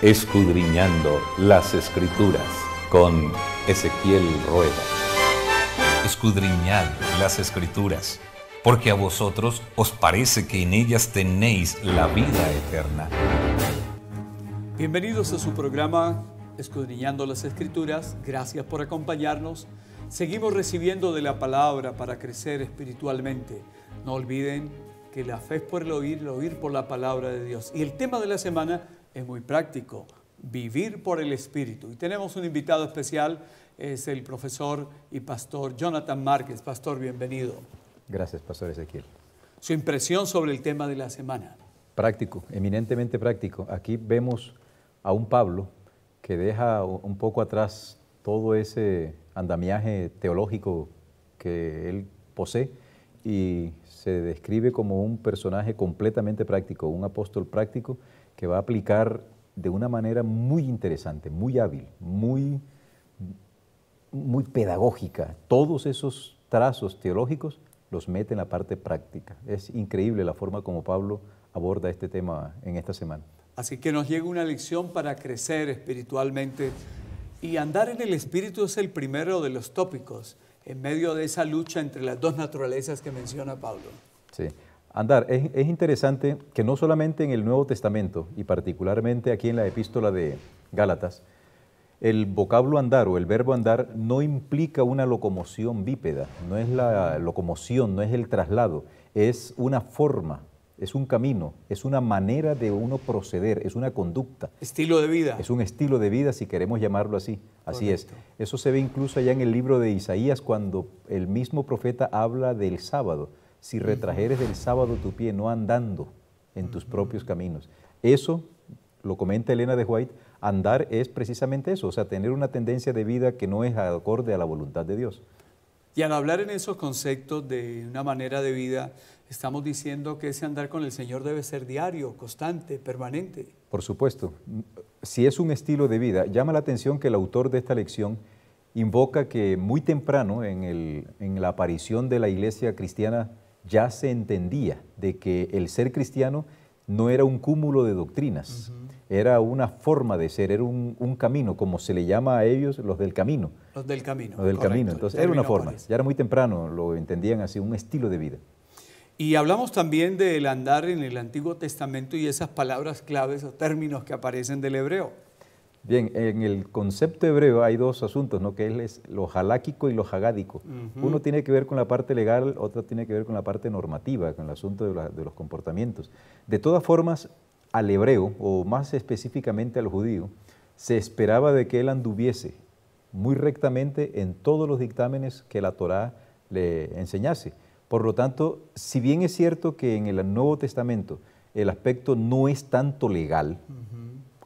Escudriñando las Escrituras con Ezequiel Rueda. Escudriñad las Escrituras, porque a vosotros os parece que en ellas tenéis la vida eterna. Bienvenidos a su programa Escudriñando las Escrituras. Gracias por acompañarnos. Seguimos recibiendo de la palabra para crecer espiritualmente. No olviden que la fe es por el oír por la palabra de Dios. Y el tema de la semana es muy práctico: vivir por el Espíritu. Y tenemos un invitado especial, es el profesor y pastor Jonathan Márquez. Pastor, bienvenido. Gracias, pastor Ezequiel. Su impresión sobre el tema de la semana. Práctico, eminentemente práctico. Aquí vemos a un Pablo que deja un poco atrás todo ese andamiaje teológico que él posee y se describe como un personaje completamente práctico, un apóstol práctico que va a aplicar de una manera muy interesante, muy hábil, muy pedagógica. Todos esos trazos teológicos los mete en la parte práctica. Es increíble la forma como Pablo aborda este tema en esta semana. Así que nos llega una lección para crecer espiritualmente, y andar en el Espíritu es el primero de los tópicos en medio de esa lucha entre las dos naturalezas que menciona Pablo. Sí. Andar, es interesante que no solamente en el Nuevo Testamento y particularmente aquí en la epístola de Gálatas, el vocablo andar o el verbo andar no implica una locomoción bípeda, no es la locomoción, no es el traslado, es una forma, es un camino, es una manera de uno proceder, es una conducta. Estilo de vida. Es un estilo de vida, si queremos llamarlo así. Así Correcto. es. Eso se ve incluso allá en el libro de Isaías cuando el mismo profeta habla del sábado. Si retrajeres del sábado tu pie, no andando en tus propios caminos. Eso, lo comenta Elena de White, andar es precisamente eso, o sea, tener una tendencia de vida que no es acorde a la voluntad de Dios. Y al hablar en esos conceptos de una manera de vida, estamos diciendo que ese andar con el Señor debe ser diario, constante, permanente. Por supuesto, si es un estilo de vida, llama la atención que el autor de esta lección invoca que muy temprano en la aparición de la iglesia cristiana ya se entendía de que el ser cristiano no era un cúmulo de doctrinas, era una forma de ser, era un camino, como se le llama a ellos los del camino. Los del camino. Los del correcto, camino, entonces era una forma, aparece. ya era muy temprano, lo entendían así, un estilo de vida. Y hablamos también del andar en el Antiguo Testamento y esas palabras claves o términos que aparecen del hebreo. Bien, en el concepto hebreo hay dos asuntos, ¿no? Que es lo jaláquico y lo hagádico. Uno tiene que ver con la parte legal, otro tiene que ver con la parte normativa, con el asunto de los comportamientos. De todas formas, al hebreo, o más específicamente al judío, se esperaba de que él anduviese muy rectamente en todos los dictámenes que la Torá le enseñase. Por lo tanto, si bien es cierto que en el Nuevo Testamento el aspecto no es tanto legal,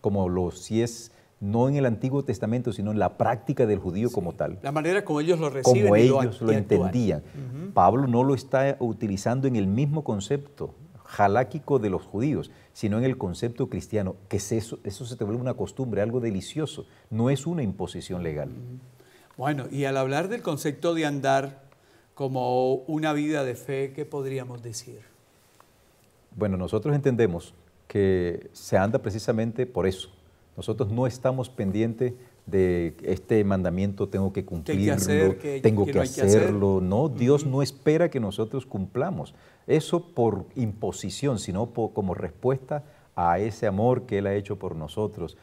como si es no en el Antiguo Testamento, sino en la práctica del judío como tal. La manera como ellos lo reciben Como y ellos lo entendían. Pablo no lo está utilizando en el mismo concepto jaláquico de los judíos, sino en el concepto cristiano, que es eso se te vuelve una costumbre, algo delicioso, no es una imposición legal. Bueno, y al hablar del concepto de andar como una vida de fe, ¿qué podríamos decir? Bueno, nosotros entendemos que se anda precisamente por eso. Nosotros no estamos pendientes de este mandamiento, tengo que cumplirlo, tengo que hacerlo. No, Dios no espera que nosotros cumplamos eso por imposición, sino como respuesta a ese amor que Él ha hecho por nosotros.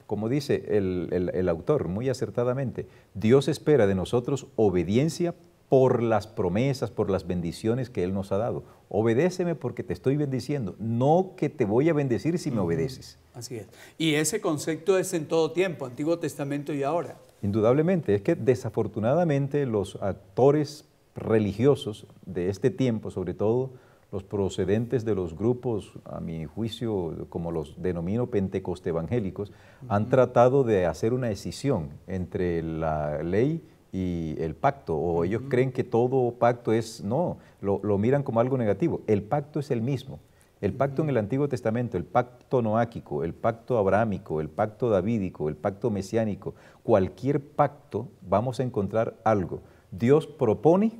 Como dice el autor muy acertadamente, Dios espera de nosotros obediencia por las promesas, por las bendiciones que Él nos ha dado. Obedéceme porque te estoy bendiciendo, no que te voy a bendecir si me obedeces. Así es. Y ese concepto es en todo tiempo, Antiguo Testamento y ahora. Indudablemente, es que desafortunadamente los actores religiosos de este tiempo, sobre todo los procedentes de los grupos, a mi juicio, como los denomino pentecoste evangélicos, han tratado de hacer una escisión entre la ley y el pacto, o ellos creen que todo pacto es, no, lo miran como algo negativo. El pacto es el mismo. El pacto en el Antiguo Testamento, el pacto noáquico, el pacto abrahámico, el pacto davídico, el pacto mesiánico, cualquier pacto vamos a encontrar algo. Dios propone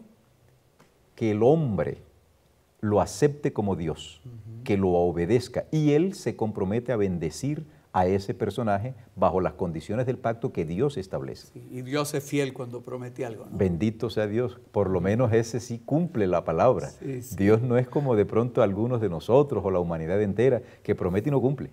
que el hombre lo acepte como Dios, que lo obedezca, y Él se compromete a bendecir a ese personaje bajo las condiciones del pacto que Dios establece. Sí, y Dios es fiel cuando promete algo, ¿no? Bendito sea Dios, por lo menos ese sí cumple la palabra. Sí, sí. Dios no es como de pronto algunos de nosotros o la humanidad entera que promete y no cumple.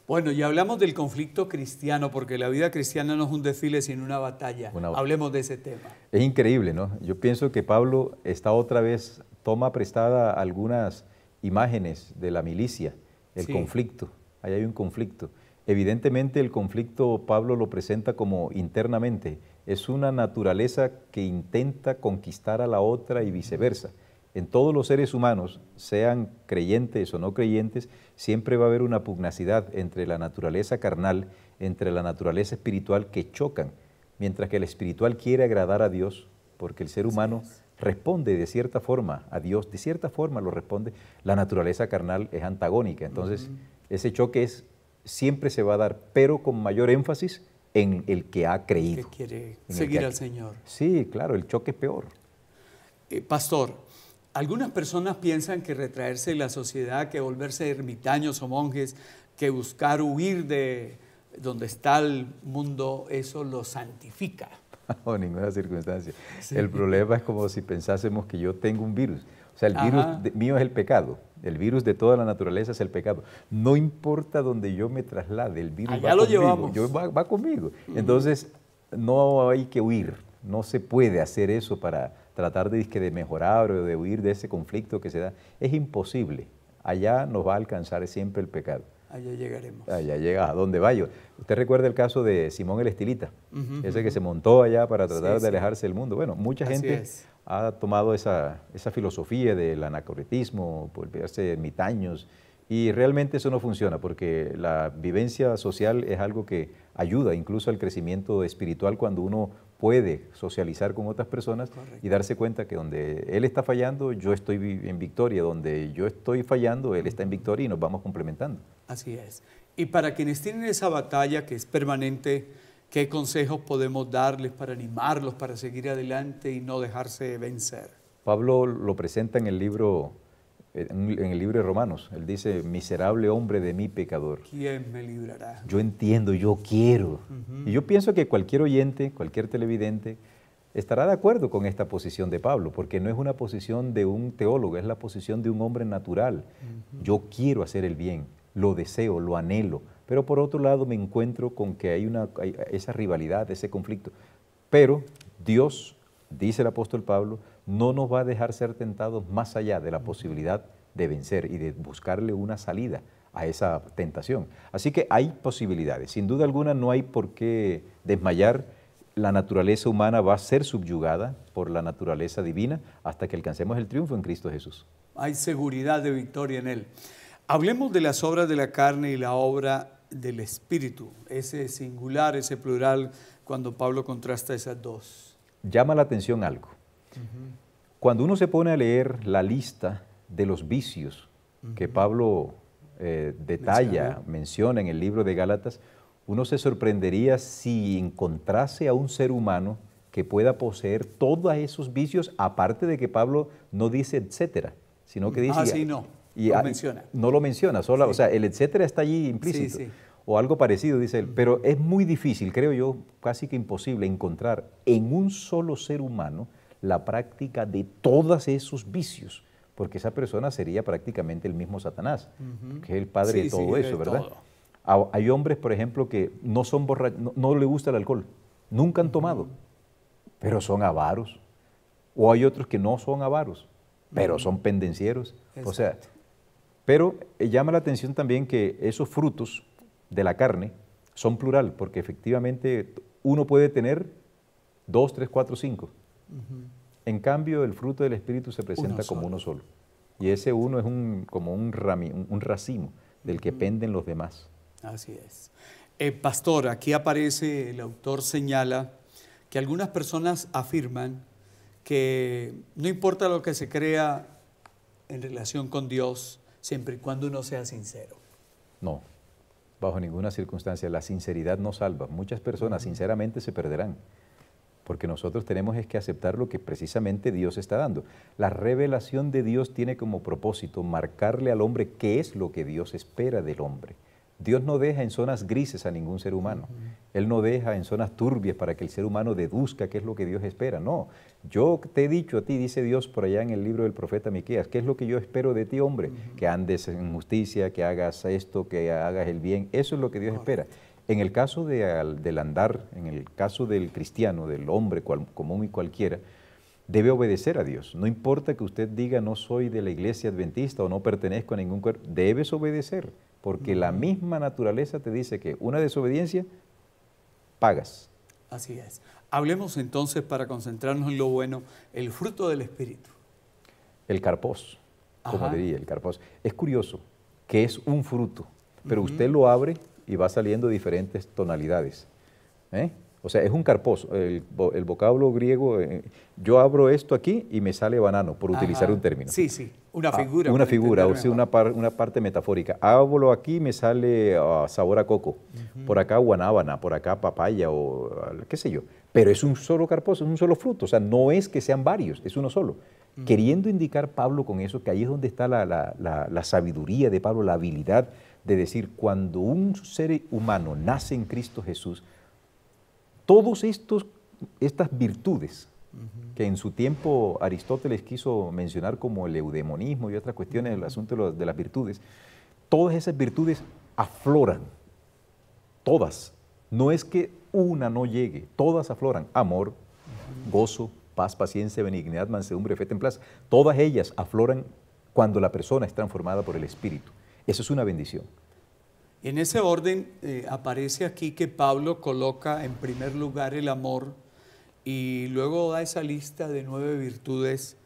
Bueno, ya hablamos del conflicto cristiano, porque la vida cristiana no es un desfile, sino una batalla. Hablemos de ese tema. Es increíble, ¿no? Yo pienso que Pablo está otra vez, toma prestada algunas imágenes de la milicia, el conflicto. Ahí hay un conflicto. Evidentemente el conflicto Pablo lo presenta como internamente. Es una naturaleza que intenta conquistar a la otra y viceversa. En todos los seres humanos, sean creyentes o no creyentes, siempre va a haber una pugnacidad entre la naturaleza carnal, entre la naturaleza espiritual que chocan, mientras que el espiritual quiere agradar a Dios, porque el ser humano responde de cierta forma a Dios, de cierta forma lo responde, la naturaleza carnal es antagónica. Entonces, ese choque siempre se va a dar, pero con mayor énfasis en el que ha creído. Que quiere seguir al Señor. Sí, claro, el choque es peor. Pastor, algunas personas piensan que retraerse de la sociedad, que volverse ermitaños o monjes, que buscar huir de donde está el mundo, eso lo santifica. Bajo ninguna circunstancia. Sí. El problema es como si pensásemos que yo tengo un virus. O sea, el virus mío es el pecado. El virus de toda la naturaleza es el pecado. No importa donde yo me traslade, el virus allá lo llevamos. Va conmigo. Entonces, no hay que huir. No se puede hacer eso para tratar de mejorar o de huir de ese conflicto que se da. Es imposible. Allá nos va a alcanzar siempre el pecado. Allá llegaremos. Allá llega, ¿a dónde vaya? Usted recuerda el caso de Simón el Estilita, ese que se montó allá para tratar de alejarse del mundo. Bueno, mucha gente ha tomado esa filosofía del anacretismo, volverse ermitaños, y realmente eso no funciona, porque la vivencia social es algo que ayuda incluso al crecimiento espiritual cuando uno puede socializar con otras personas. Correcto. Y darse cuenta que donde él está fallando, yo estoy en victoria, donde yo estoy fallando, él está en victoria y nos vamos complementando. Así es. Y para quienes tienen esa batalla que es permanente, ¿qué consejos podemos darles para animarlos, para seguir adelante y no dejarse vencer? Pablo lo presenta en el libro de Romanos. Él dice, miserable hombre de mí, pecador. ¿Quién me librará? Yo entiendo, yo quiero. Y yo pienso que cualquier oyente, cualquier televidente, estará de acuerdo con esta posición de Pablo, porque no es una posición de un teólogo, es la posición de un hombre natural. Yo quiero hacer el bien, lo deseo, lo anhelo, pero por otro lado me encuentro con que hay esa rivalidad, ese conflicto. Pero Dios, dice el apóstol Pablo, no nos va a dejar ser tentados más allá de la posibilidad de vencer y de buscarle una salida a esa tentación. Así que hay posibilidades. Sin duda alguna no hay por qué desmayar. La naturaleza humana va a ser subyugada por la naturaleza divina hasta que alcancemos el triunfo en Cristo Jesús. Hay seguridad de victoria en Él. Hablemos de las obras de la carne y la obra del Espíritu. Ese singular, ese plural, cuando Pablo contrasta esas dos. Llama la atención algo. Cuando uno se pone a leer la lista de los vicios que Pablo menciona en el libro de Gálatas, uno se sorprendería si encontrase a un ser humano que pueda poseer todos esos vicios, aparte de que Pablo no dice etcétera, sino que dice... no menciona. No lo menciona, solo, o sea, el etcétera está allí implícito. O algo parecido, dice él. Pero es muy difícil, creo yo, casi que imposible encontrar en un solo ser humano la práctica de todos esos vicios, porque esa persona sería prácticamente el mismo Satanás, que es el padre de todo eso, ¿verdad? Hay hombres, por ejemplo, que no son no les gusta el alcohol, nunca han tomado, pero son avaros. O hay otros que no son avaros, pero son pendencieros. Exacto. O sea, pero llama la atención también que esos frutos de la carne son plural, porque efectivamente uno puede tener 2, 3, 4, 5. En cambio, el fruto del Espíritu se presenta como uno solo. Y ese uno es como un racimo del que penden los demás. Así es. Pastor, aquí aparece, el autor señala que algunas personas afirman que no importa lo que se crea en relación con Dios, siempre y cuando uno sea sincero. No, bajo ninguna circunstancia. La sinceridad no salva. Muchas personas sinceramente se perderán, porque nosotros tenemos que aceptar lo que precisamente Dios está dando. La revelación de Dios tiene como propósito marcarle al hombre qué es lo que Dios espera del hombre. Dios no deja en zonas grises a ningún ser humano. Él no deja en zonas turbias para que el ser humano deduzca qué es lo que Dios espera. No, yo te he dicho a ti, dice Dios por allá en el libro del profeta Miqueas, ¿qué es lo que yo espero de ti, hombre? Que andes en justicia, que hagas esto, que hagas el bien. Eso es lo que Dios espera. En el caso del andar, en el caso del cristiano, del hombre común y cualquiera, debe obedecer a Dios. No importa que usted diga no soy de la iglesia adventista o no pertenezco a ningún cuerpo, debes obedecer, porque la misma naturaleza te dice que una desobediencia, pagas. Así es. Hablemos entonces, para concentrarnos en lo bueno, el fruto del Espíritu. El carpós, como diría, el carpós. Es curioso que es un fruto, pero usted lo abre y va saliendo diferentes tonalidades. O sea, es un carpós. El vocablo griego, yo abro esto aquí y me sale banano, por utilizar un término. Sí, sí, una figura. Una figura, o sea, una parte metafórica. Abro aquí y me sale sabor a coco. Por acá guanábana, por acá papaya o qué sé yo. Pero es un solo carpós, es un solo fruto. O sea, no es que sean varios, es uno solo. Queriendo indicar Pablo con eso, que ahí es donde está la sabiduría de Pablo, la habilidad de decir, cuando un ser humano nace en Cristo Jesús, todas estas virtudes que en su tiempo Aristóteles quiso mencionar como el eudemonismo y otras cuestiones del asunto de las virtudes, todas esas virtudes afloran, todas. No es que una no llegue, todas afloran. Amor, gozo, paz, paciencia, benignidad, mansedumbre, fe, templanza. Todas ellas afloran cuando la persona es transformada por el Espíritu. Eso es una bendición. Y en ese orden aparece aquí que Pablo coloca en primer lugar el amor y luego da esa lista de 9 virtudes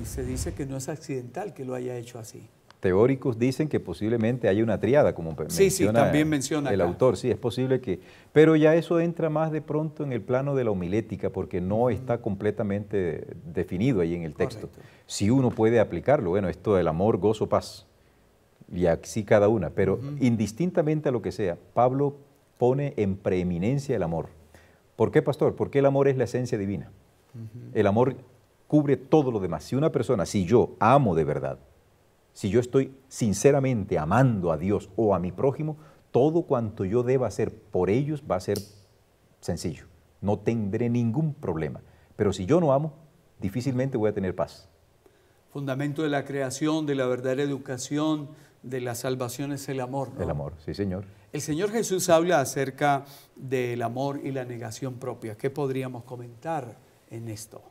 y se dice que no es accidental que lo haya hecho así. Teóricos dicen que posiblemente hay una triada, como también menciona el acá. autor. Sí, es posible que... Pero ya eso entra más de pronto en el plano de la homilética porque no está completamente definido ahí en el texto. Correcto. Si uno puede aplicarlo, bueno, esto del amor, gozo, paz, y así cada una, pero indistintamente a lo que sea, Pablo pone en preeminencia el amor. ¿Por qué, pastor? Porque el amor es la esencia divina. El amor cubre todo lo demás. Si una persona, si yo amo de verdad, si yo estoy sinceramente amando a Dios o a mi prójimo, todo cuanto yo deba hacer por ellos va a ser sencillo. No tendré ningún problema. Pero si yo no amo, difícilmente voy a tener paz. Fundamento de la creación, de la verdadera educación, de la salvación es el amor, ¿no? El amor, sí, Señor. El Señor Jesús habla acerca del amor y la negación propia. ¿Qué podríamos comentar en esto?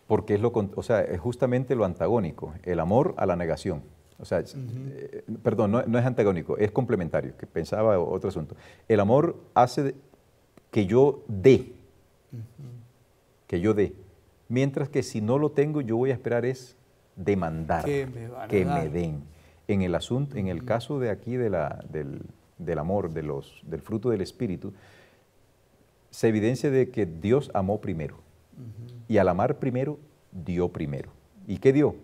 Porque es justamente lo antagónico, el amor a la negación. O sea, perdón, no es antagónico, es complementario, que pensaba otro asunto. El amor hace que yo dé, mientras que si no lo tengo, yo voy a esperar es demandar que me den. En el asunto, en el caso de aquí del amor, del fruto del Espíritu, se evidencia de que Dios amó primero. Y al amar primero, dio primero. ¿Y qué dio?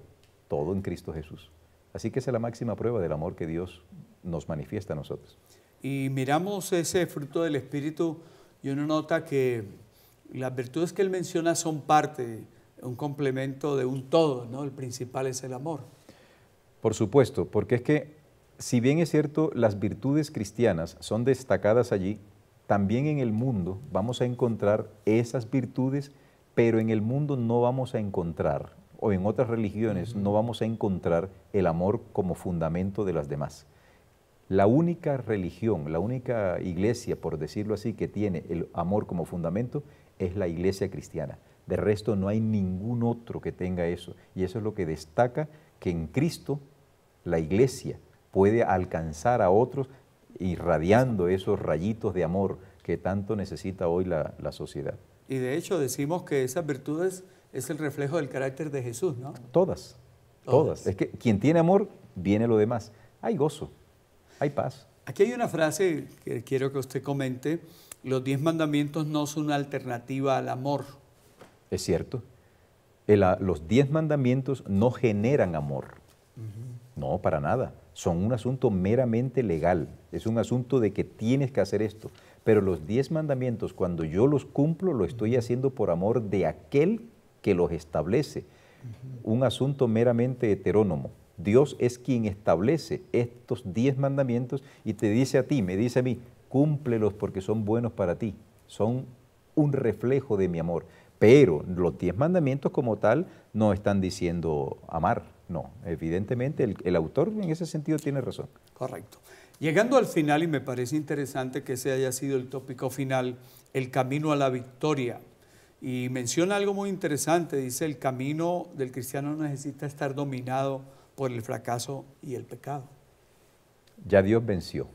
Todo en Cristo Jesús. Así que esa es la máxima prueba del amor que Dios nos manifiesta a nosotros. Y miramos ese fruto del Espíritu y uno nota que las virtudes que él menciona son parte, un complemento de un todo, ¿no? El principal es el amor. Por supuesto, porque es que, si bien es cierto, las virtudes cristianas son destacadas allí, también en el mundo vamos a encontrar esas virtudes, pero en el mundo no vamos a encontrar, o en otras religiones no vamos a encontrar el amor como fundamento de las demás. La única religión, la única iglesia, por decirlo así, que tiene el amor como fundamento es la iglesia cristiana. De resto no hay ningún otro que tenga eso, y eso es lo que destaca que en Cristo la iglesia puede alcanzar a otros irradiando esos rayitos de amor que tanto necesita hoy la sociedad. Y de hecho decimos que esas virtudes es el reflejo del carácter de Jesús, ¿no? Todas. Es que quien tiene amor, viene lo demás. Hay gozo, hay paz. Aquí hay una frase que quiero que usted comente. Los 10 mandamientos no son una alternativa al amor. Es cierto. Los 10 mandamientos no generan amor. No, para nada. Son un asunto meramente legal. Es un asunto de que tienes que hacer esto. Pero los 10 mandamientos, cuando yo los cumplo, lo estoy haciendo por amor de aquel que los establece. Un asunto meramente heterónomo. Dios es quien establece estos 10 mandamientos y te dice a ti, me dice a mí, cúmplelos porque son buenos para ti, son un reflejo de mi amor. Pero los 10 mandamientos como tal no están diciendo amar, no. Evidentemente el autor en ese sentido tiene razón. Correcto. Llegando al final, y me parece interesante que ese haya sido el tópico final, el camino a la victoria. Y menciona algo muy interesante, dice, el camino del cristiano necesita estar dominado por el fracaso y el pecado. Ya Dios venció.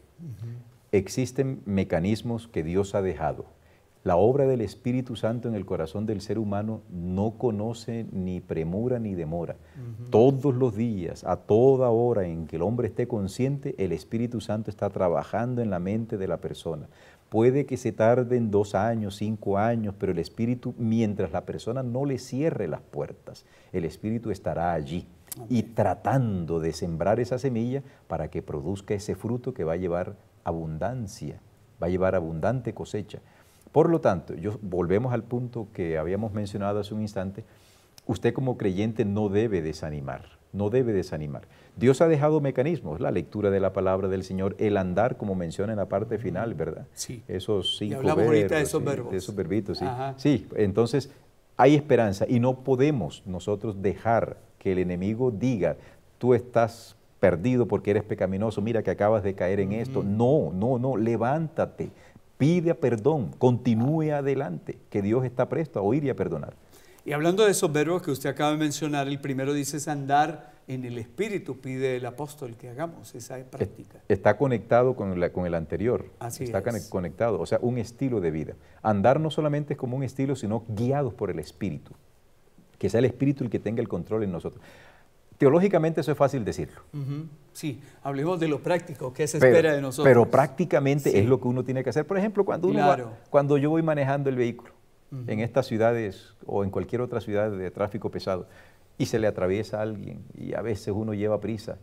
Existen mecanismos que Dios ha dejado. La obra del Espíritu Santo en el corazón del ser humano no conoce ni premura ni demora. Todos los días, a toda hora en que el hombre esté consciente, el Espíritu Santo está trabajando en la mente de la persona. Puede que se tarden 2 años, 5 años, pero el Espíritu, mientras la persona no le cierre las puertas, el Espíritu estará allí y tratando de sembrar esa semilla para que produzca ese fruto que va a llevar abundancia, va a llevar abundante cosecha. Por lo tanto, volvemos al punto que habíamos mencionado hace un instante, usted como creyente no debe desanimar, no debe desanimar. Dios ha dejado mecanismos, la lectura de la palabra del Señor, el andar, como menciona en la parte final, ¿verdad? Sí. Esos 5 verbos. Y hablamos ahorita de esos verbos. De esos verbitos, sí. Ajá. Sí, entonces hay esperanza y no podemos nosotros dejar que el enemigo diga, tú estás perdido porque eres pecaminoso, mira que acabas de caer en esto. No, levántate. Pide perdón, continúe adelante, que Dios está presto a oír y a perdonar. Y hablando de esos verbos que usted acaba de mencionar, el primero dice es andar en el Espíritu, pide el apóstol que hagamos esa práctica. Está conectado con el anterior, Así está es. conectado, o sea, un estilo de vida. Andar no solamente es como un estilo, sino guiados por el Espíritu, que sea el Espíritu el que tenga el control en nosotros. Teológicamente eso es fácil decirlo. Sí, hablemos de lo práctico, ¿qué se espera de nosotros? Pero prácticamente sí, es lo que uno tiene que hacer. Por ejemplo, cuando yo voy manejando el vehículo en estas ciudades o en cualquier otra ciudad de tráfico pesado y se le atraviesa a alguien y a veces uno lleva prisa,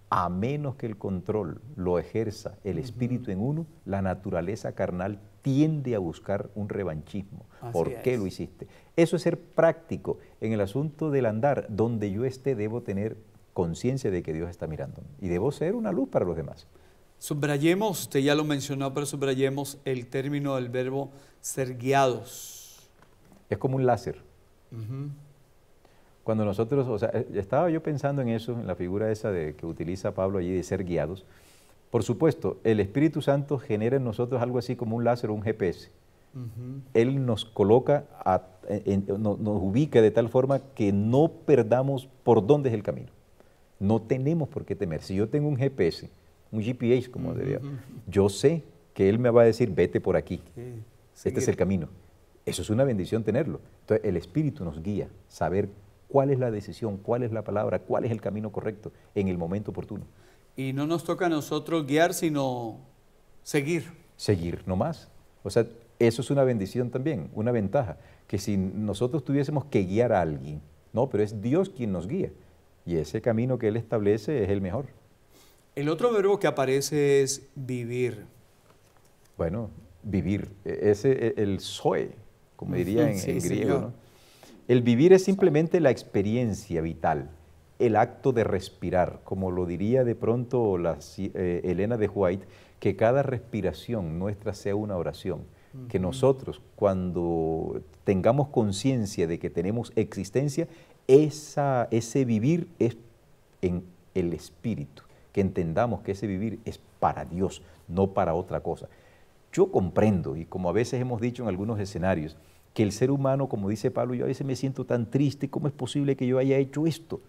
a menos que el control lo ejerza el Espíritu en uno, la naturaleza carnal tiende a buscar un revanchismo. ¿Por qué lo hiciste? Eso es ser práctico en el asunto del andar. Donde yo esté debo tener conciencia de que Dios está mirando y debo ser una luz para los demás. Subrayemos, usted ya lo mencionó, pero subrayemos el término del verbo ser guiados. Es como un láser. Cuando nosotros, o sea, estaba yo pensando en eso, en la figura esa que utiliza Pablo allí de ser guiados. Por supuesto, el Espíritu Santo genera en nosotros algo así como un láser o un GPS. Él nos coloca, nos ubica de tal forma que no perdamos por dónde es el camino. No tenemos por qué temer. Si yo tengo un GPS, un GPS como diría, yo sé que Él me va a decir, vete por aquí. Este es el camino. Eso es una bendición tenerlo. Entonces el Espíritu nos guía, saber cuál es la decisión, cuál es la palabra, cuál es el camino correcto en el momento oportuno. Y no nos toca a nosotros guiar, sino seguir. Seguir, no más. O sea, eso es una bendición también, una ventaja, que si nosotros tuviésemos que guiar a alguien, no, pero es Dios quien nos guía, y ese camino que Él establece es el mejor. El otro verbo que aparece es vivir. Bueno, vivir, el zoe, como diría en griego, ¿no? El vivir es simplemente la experiencia vital, el acto de respirar, como lo diría de pronto Elena de White, que cada respiración nuestra sea una oración, que nosotros cuando tengamos conciencia de que tenemos existencia, ese vivir es en el Espíritu, que entendamos que ese vivir es para Dios, no para otra cosa. Yo comprendo, y como a veces hemos dicho en algunos escenarios, que el ser humano, como dice Pablo, yo a veces me siento tan triste, ¿cómo es posible que yo haya hecho esto?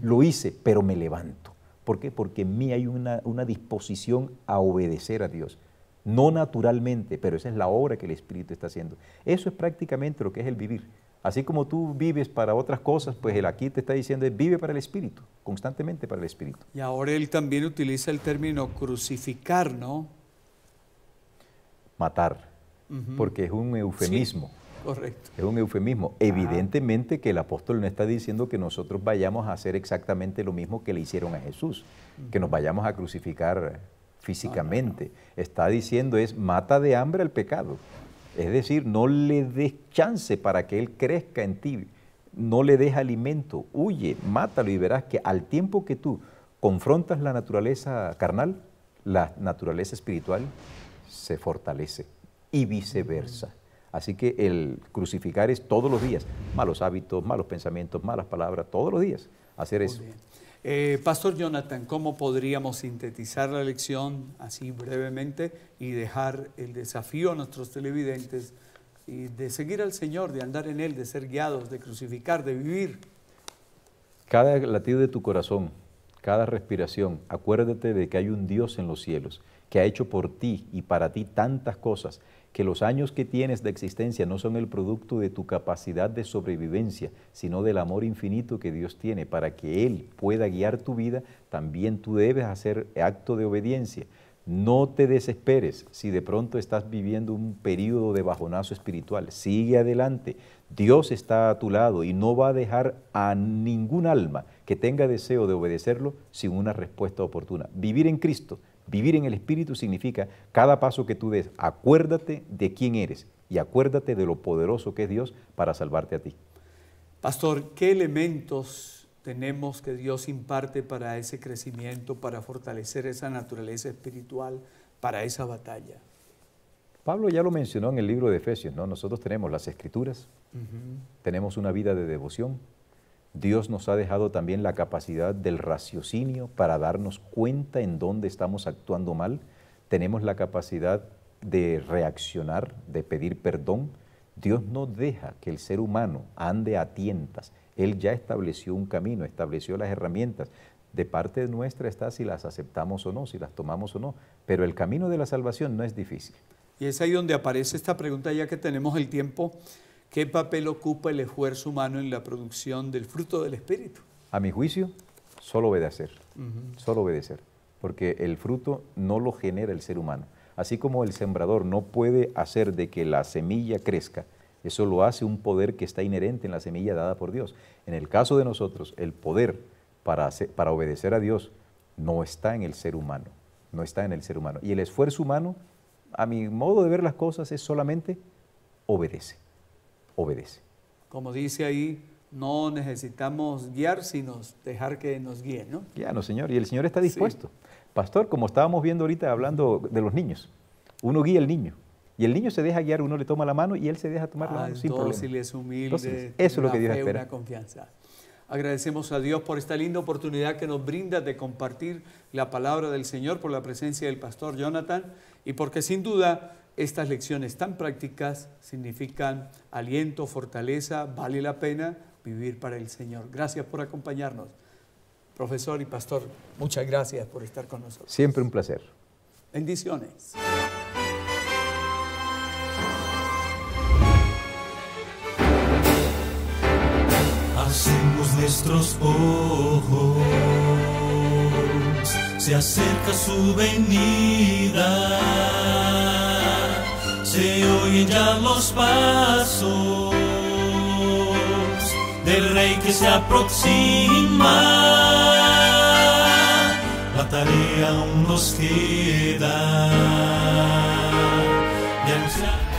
Lo hice, pero me levanto. ¿Por qué? Porque en mí hay una disposición a obedecer a Dios. No naturalmente, pero esa es la obra que el Espíritu está haciendo. Eso es prácticamente lo que es el vivir. Así como tú vives para otras cosas, pues Él aquí te está diciendo, vive para el Espíritu, constantemente para el Espíritu. Y ahora Él también utiliza el término crucificar, ¿no? Matar, porque es un eufemismo. Sí. Correcto. Es un eufemismo. Evidentemente que el apóstol no está diciendo que nosotros vayamos a hacer exactamente lo mismo que le hicieron a Jesús, que nos vayamos a crucificar físicamente. Está diciendo es mata de hambre al pecado. Es decir, no le des chance para que él crezca en ti. no le des alimento, huye, mátalo y verás que al tiempo que tú confrontas la naturaleza carnal, la naturaleza espiritual se fortalece y viceversa. Así que el crucificar es todos los días, malos hábitos, malos pensamientos, malas palabras, todos los días, hacer eso. Pastor Jonathan, ¿cómo podríamos sintetizar la lección así brevemente y dejar el desafío a nuestros televidentes y de seguir al Señor, de andar en Él, de ser guiados, de crucificar, de vivir? Cada latido de tu corazón, cada respiración, acuérdate de que hay un Dios en los cielos que ha hecho por ti y para ti tantas cosas, que los años que tienes de existencia no son el producto de tu capacidad de sobrevivencia, sino del amor infinito que Dios tiene. Para que Él pueda guiar tu vida, también tú debes hacer acto de obediencia. No te desesperes si de pronto estás viviendo un periodo de bajonazo espiritual. Sigue adelante. Dios está a tu lado y no va a dejar a ningún alma que tenga deseo de obedecerlo sin una respuesta oportuna. Vivir en Cristo, vivir en el Espíritu significa cada paso que tú des, acuérdate de quién eres y acuérdate de lo poderoso que es Dios para salvarte a ti. Pastor, ¿qué elementos tenemos que Dios imparte para ese crecimiento, para fortalecer esa naturaleza espiritual, para esa batalla? Pablo ya lo mencionó en el libro de Efesios, ¿no? Nosotros tenemos las Escrituras, tenemos una vida de devoción. Dios nos ha dejado también la capacidad del raciocinio para darnos cuenta en dónde estamos actuando mal. Tenemos la capacidad de reaccionar, de pedir perdón. Dios no deja que el ser humano ande a tientas. Él ya estableció un camino, estableció las herramientas. De parte nuestra está si las aceptamos o no, si las tomamos o no. Pero el camino de la salvación no es difícil. Y es ahí donde aparece esta pregunta, ya que tenemos el tiempo. ¿Qué papel ocupa el esfuerzo humano en la producción del fruto del Espíritu? A mi juicio, solo obedecer. Solo obedecer. Porque el fruto no lo genera el ser humano. Así como el sembrador no puede hacer de que la semilla crezca, eso lo hace un poder que está inherente en la semilla dada por Dios. En el caso de nosotros, el poder para obedecer a Dios no está en el ser humano. No está en el ser humano. Y el esfuerzo humano, a mi modo de ver las cosas, es solamente obedece. Obedece. Como dice ahí, no necesitamos guiar, sino dejar que nos guíen, ¿no? Guíanos, Señor, y el Señor está dispuesto. Sí. Pastor, como estábamos viendo ahorita hablando de los niños, uno guía al niño, y el niño se deja guiar, uno le toma la mano y él se deja tomar la mano sin problema. Dócil, es humilde, entonces, eso es lo que Dios espera. Una confianza. Agradecemos a Dios por esta linda oportunidad que nos brinda de compartir la palabra del Señor, por la presencia del pastor Jonathan, y porque sin duda estas lecciones tan prácticas significan aliento, fortaleza, vale la pena vivir para el Señor. Gracias por acompañarnos. Profesor y pastor, muchas gracias por estar con nosotros. Siempre un placer. Bendiciones. Hacemos nuestros ojos, se acerca su venida. Se oyen ya los pasos del Rey que se aproxima. La tarea aún nos queda de anunciar.